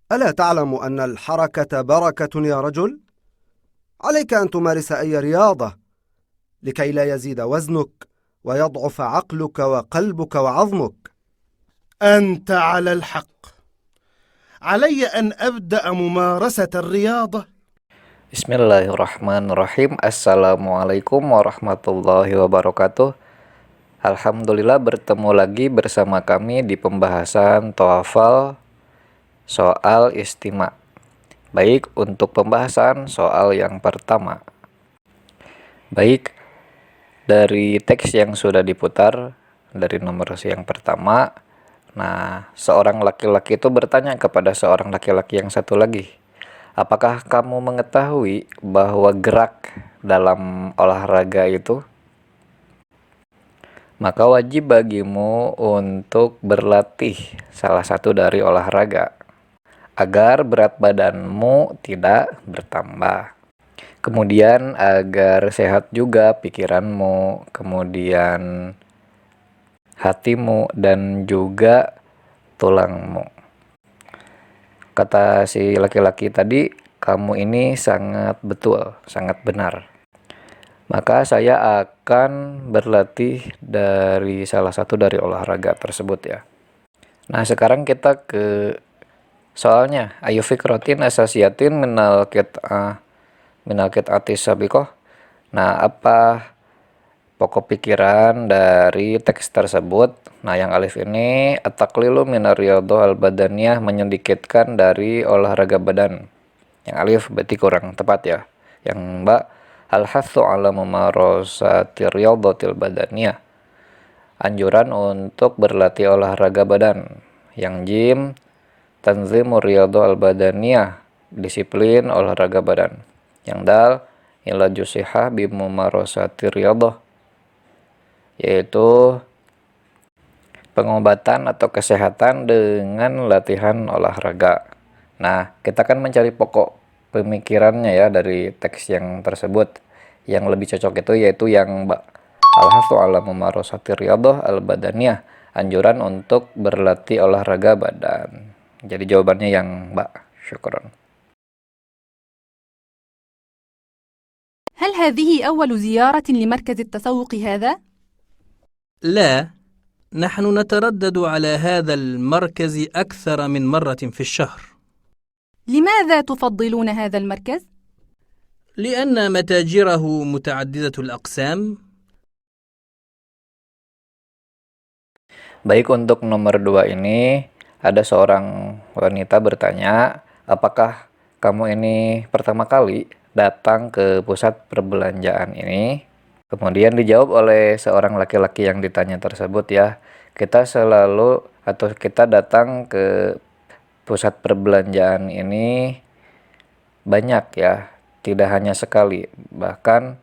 ألا تعلم أن الحركة بركة يا رجل؟ عليك أن تمارس أي رياضة لكي لا يزيد وزنك ويضعف عقلك وقلبك وعظمك. أنت على الحق. علي أن أبدأ ممارسة الرياضة. Bismillahirrahmanirrahim. Assalamualaikum warahmatullahi wabarakatuh. Alhamdulillah bertemu lagi bersama kami di pembahasan TOEFL soal istima. Baik, untuk pembahasan soal yang pertama. Baik, dari teks yang sudah diputar dari nomor yang pertama. Nah, seorang laki-laki itu bertanya kepada seorang laki-laki yang satu lagi. Apakah kamu mengetahui bahwa gerak dalam olahraga itu? Maka wajib bagimu untuk berlatih salah satu dari olahraga agar berat badanmu tidak bertambah. Kemudian agar sehat juga pikiranmu, kemudian hatimu dan juga tulangmu. Kata si laki-laki tadi, kamu ini sangat betul, sangat benar. Maka saya akan berlatih dari salah satu dari olahraga tersebut ya. Nah, sekarang kita ke soalnya. Ayu fikratin asasiyatin minal qit'atis sabiqah. Nah, apa pokok pikiran dari teks tersebut? Nah, yang alif ini at-taqlilu minar riyadhah al-badaniyah, menyedikitkan dari olahraga badan. Yang alif berarti kurang tepat ya. Yang mbak al-hatsu ala mumarasati riyadhatil badaniyah, anjuran untuk berlatih olahraga badan. Yang jim tanzimu riyadhah al-badaniyah, disiplin olahraga badan. Yang dal ilaju sihah bi mumarasati riyadhah, yaitu pengobatan atau kesehatan dengan latihan olahraga. Nah, kita kan mencari pokok pemikirannya ya dari teks yang tersebut. Yang lebih cocok itu yaitu yang al-hatsu ala mumarasati riyadhah al-badaniyah, anjuran untuk berlatih olahraga badan. Jadi jawabannya yang syukron. هل هذه أول زيارة لمركز التسوق هذا؟ لا، نحن نتردد على هذا المركز أكثر من مرة في الشهر. لماذا تفضلون هذا المركز؟ لأن متاجره متعددة الأقسام. Baik, untuk nomor 2 ini ada seorang wanita bertanya, apakah kamu ini pertama kali datang ke pusat perbelanjaan ini? Kemudian dijawab oleh seorang laki-laki yang ditanya tersebut ya, kita selalu atau kita datang ke pusat perbelanjaan ini banyak ya, tidak hanya sekali, bahkan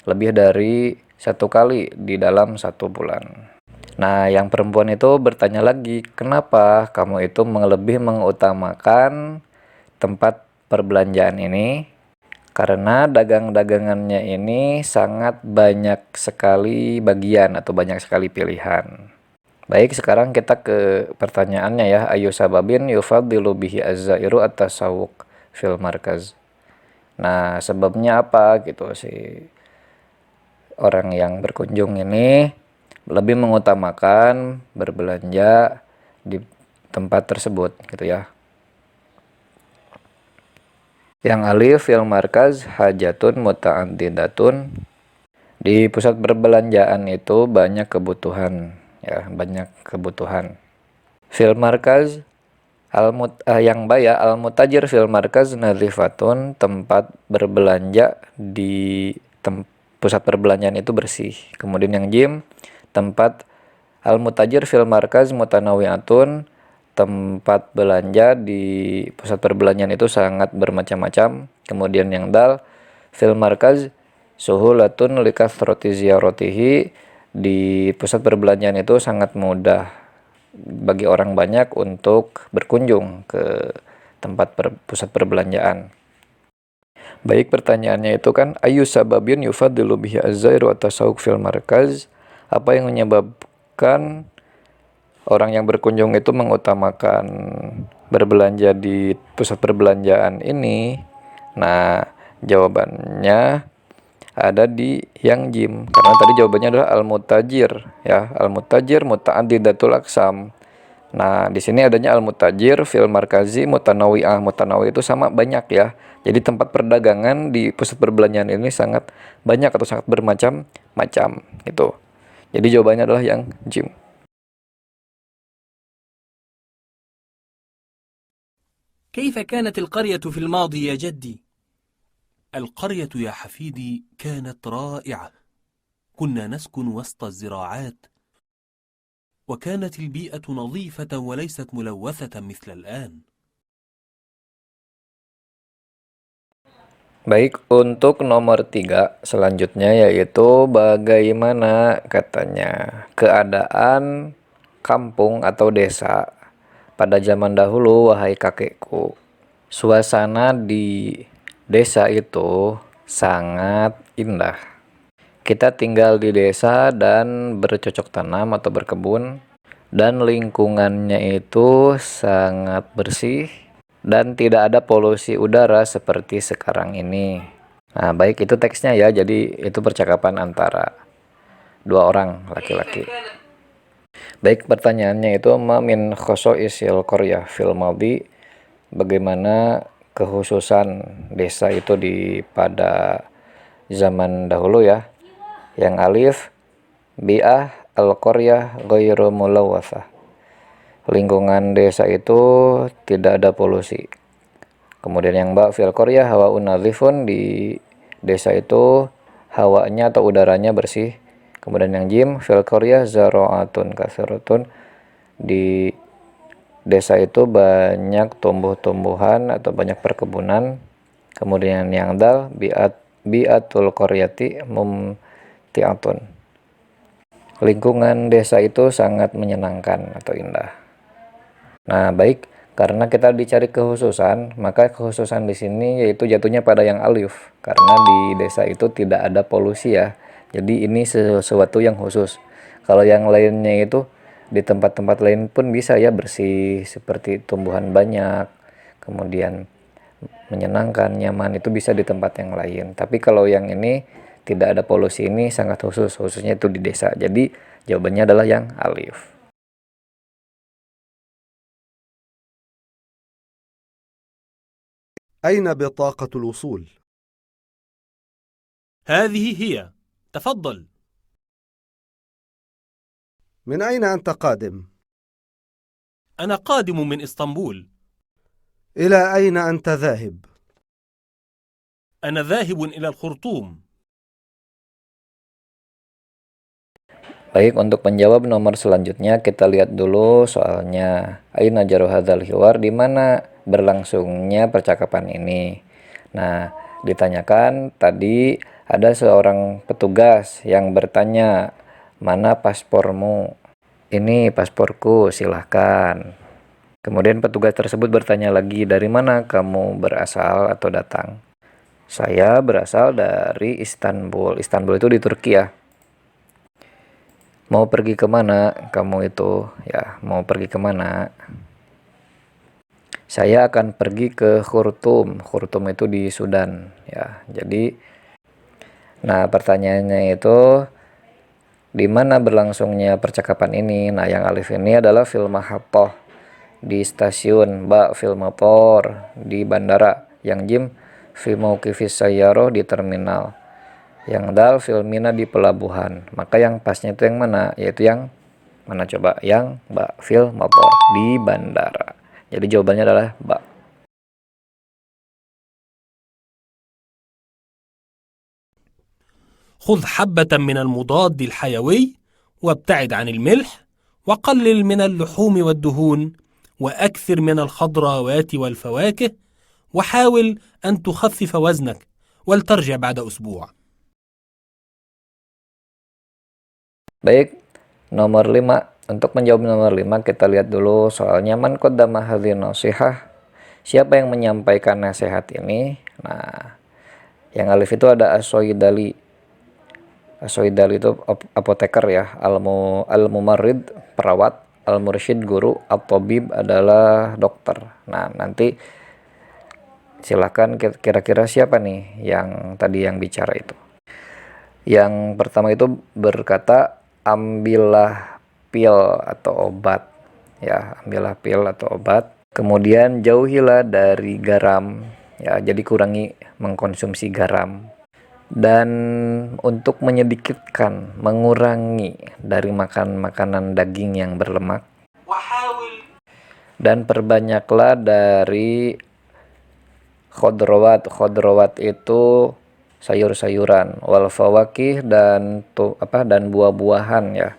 lebih dari 1 kali di dalam 1 bulan. Nah, yang perempuan itu bertanya lagi, kenapa kamu itu lebih mengutamakan tempat perbelanjaan ini? Karena dagang-dagangannya ini sangat banyak sekali bagian atau banyak sekali pilihan. Baik, sekarang kita ke pertanyaannya ya. Ayu sababin yufaddilu bihi az-zairu at-tasawwuq fil markaz. Nah, sebabnya apa gitu sih? Orang yang berkunjung ini lebih mengutamakan berbelanja di tempat tersebut gitu ya. Yang alif fil markaz hajatun muta'addidatun, di pusat perbelanjaan itu banyak kebutuhan ya, banyak kebutuhan. Fil markaz yang baya al-mutajir fil markaz nadhifatun, tempat berbelanja di pusat perbelanjaan itu bersih. Kemudian yang jim tempat al-mutajir fil markaz mutanawi'atun, tempat belanja di pusat perbelanjaan itu sangat bermacam-macam. Kemudian yang dal fil markaz suhulatun likathrati ziyaratihi, di pusat perbelanjaan itu sangat mudah bagi orang banyak untuk berkunjung ke tempat pusat perbelanjaan. Baik, pertanyaannya itu kan ayu sababin yufaddilu bihi az-zairu at-tasawwuq fil markaz, apa yang menyebabkan orang yang berkunjung itu mengutamakan berbelanja di pusat perbelanjaan ini? Nah, jawabannya ada di yang jim, karena tadi jawabannya adalah al-mutajir ya, al-mutajir muta'addidatul aqsam. Nah, di sini adanya al-mutajir fil markazi mutanawi'ah. Mutanawi itu sama banyak ya. Jadi tempat perdagangan di pusat perbelanjaan ini sangat banyak atau sangat bermacam-macam gitu. Jadi jawabannya adalah yang jim. كيف كانت القرية في الماضي يا جدي؟ القرية يا حفيدي كانت رائعة. كنا نسكن وسط الزراعات، وكانت البيئة نظيفة وليست ملوثة مثل الآن. Baik, untuk nomor 3 selanjutnya yaitu bagaimana katanya keadaan kampung atau desa pada zaman dahulu, wahai kakekku. Suasana di desa itu sangat indah. Kita tinggal di desa dan bercocok tanam atau berkebun, dan lingkungannya itu sangat bersih dan tidak ada polusi udara seperti sekarang ini. Nah, baik, itu teksnya ya, jadi itu percakapan antara dua orang laki-laki. Baik, pertanyaannya itu ma min khosoisil qaryah fil madhi, bagaimana kekhususan desa itu pada zaman dahulu ya. Yang alif, bi'ah al-qaryah ghairu mulawwathah. Lingkungan desa itu tidak ada polusi. Kemudian yang ba, fil qaryah hawaun nadhifun, di desa itu hawanya atau udaranya bersih. Kemudian yang jim, fil qaryah zara'atun kathiratun, di desa itu banyak tumbuh-tumbuhan atau banyak perkebunan. Kemudian yang dal, bi'atul qaryati mumti'atun, lingkungan desa itu sangat menyenangkan atau indah. Nah, baik, karena kita dicari kekhususan, maka kekhususan di sini yaitu jatuhnya pada yang alif, karena di desa itu tidak ada polusi ya. Jadi ini sesuatu yang khusus. Kalau yang lainnya itu di tempat-tempat lain pun bisa ya bersih, seperti tumbuhan banyak, kemudian menyenangkan, nyaman, itu bisa di tempat yang lain. Tapi kalau yang ini tidak ada polusi, ini sangat khusus, khususnya itu di desa. Jadi jawabannya adalah yang alif. أين بطاقة الوصول؟ هذه هي، تفضل. من أين أنت قادم؟ أنا قادم من إسطنبول. إلى أين أنت ذاهب؟ أنا ذاهب إلى الخرطوم. Baik, untuk menjawab nomor selanjutnya kita lihat dulu soalnya. Aina jaru hadzal hiwar, di mana berlangsungnya percakapan ini. Nah, ditanyakan tadi ada seorang petugas yang bertanya, "Mana paspormu?" "Ini pasporku, silahkan." Kemudian petugas tersebut bertanya lagi, "Dari mana kamu berasal atau datang?" "Saya berasal dari Istanbul." Istanbul itu di Turki ya. "Mau pergi kemana kamu itu?" "Ya, mau pergi kemana?" "Saya akan pergi ke Khurtum." Khurtum itu di Sudan ya. Jadi, nah pertanyaannya itu di mana berlangsungnya percakapan ini? Nah, yang alif ini adalah fil mahathah, di stasiun, ba fil mator, di bandara, yang jim fi mauqifis sayyarah, di terminal, yang dal fil mina, di pelabuhan. Maka yang pasnya itu yang mana? Yaitu yang mana coba? Yang ba fil mator, di bandara. Jadi jawabannya adalah ba. خذ حبة من المضاد الحيوي وابتعد عن الملح وقلل من اللحوم والدهون وأكثر من الخضروات والفواكه وحاول أن تخفف وزنك ولترجع بعد أسبوع. Baik, nomor 5. Untuk menjawab nomor 5 kita lihat dulu soalnya. Man qaddama hadhihi nasihah, siapa yang menyampaikan nasihat ini? Nah, yang alif itu ada as-Soidali. As-Soidali itu apoteker ya, al-mumarrid, perawat. al-mursyid guru, at-tabib adalah dokter. Nah, nanti silakan kira-kira siapa nih yang tadi yang bicara itu. Yang pertama itu berkata, ambillah pil atau obat. Ya, ambillah pil atau obat. Kemudian jauhilah dari garam. Ya, jadi kurangi mengkonsumsi garam. Dan untuk menyedikitkan, mengurangi dari makan makanan daging yang berlemak. Dan perbanyaklah dari khodrowat. Khodrowat itu sayur-sayuran, wal fawakih dan buah-buahan ya.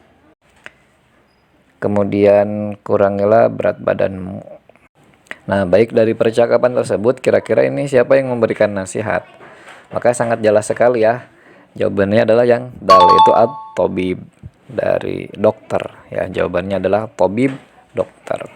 Kemudian kurangilah berat badanmu. Nah, baik dari percakapan tersebut, kira-kira ini siapa yang memberikan nasihat? Maka sangat jelas sekali ya. Jawabannya adalah yang dal, itu at-tabib, dari dokter ya. Jawabannya adalah tabib, dokter.